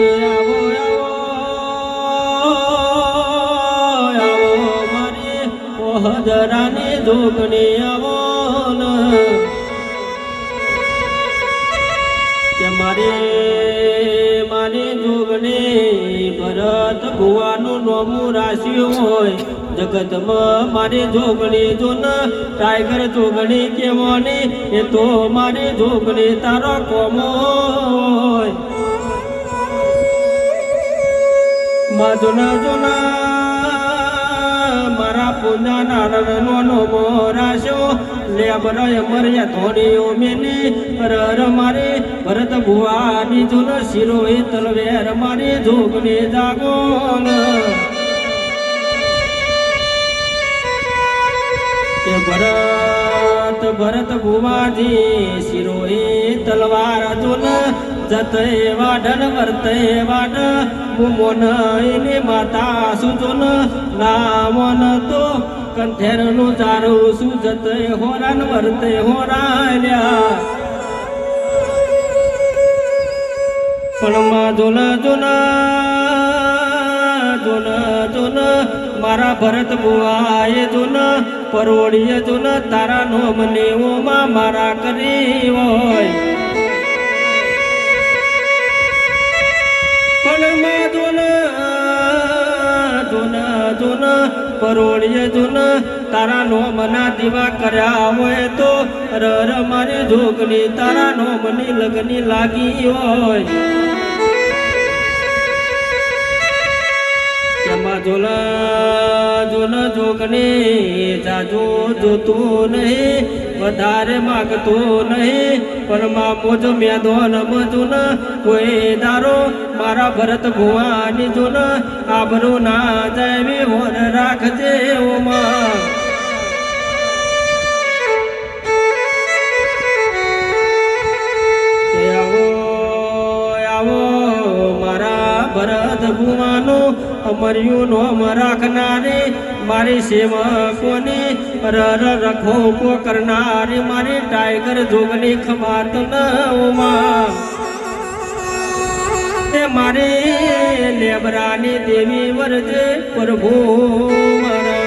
આવો આવો મારી ઓહદરાની જોગણી આવો કે મારી જોગણી ભરત ભુવાનું નોમું રાખ્યું હોય જગતમાં મારી જોગણી જો ન ટાઈગર જોગણી કેવાની એ તો મારી જોગણી તારો કોમો હોય જોના મારા પૂજા નારાયણનો નોમો રાખ્યો લે બરાય મર્યા થોડીઓ મેની હર મારી ભરત ભુવાની જો ન શિરો એ તલવેર મારી જોગણી જાગો કે ભરત ભુવાજી શિરોએ તલવાર જોન જતે વાઢન વર્તે વાઢ મુમોન એને માતા સુજોન નામોન તો કંઠેરનું ચારું શું જતે હોરાન વર્તે હોરાલ્યા પણ માં જોન મારા ભરત બુઆએ જોન પરોડીએ જોન તારા નોમ નેવોમાં મારા કરી હોય પણ માં જોન પરોડીએ જોન તારા નોમના દીવા કર્યા હોય તો રર મારી જોગની તારા નોમની લગની લાગી હોય જોન જોગને જાજો જોતું નહીં વધારે માગતું નહીં પણ માં મોજ મેદોન મજુન કોઈ દારો મારા ભરત ભુવાની જોન આબરૂ ના જાય હોર રાખજે ઓમાં ભરત ભુવાનું અમર્યું નોમ રાખનારી મારી સેવકોની રખો કો કરનારી મારી ટાઈગર જોગની ખમાત નવમાં મારી લેબરાની દેવી વરજે પ્રભુ મારા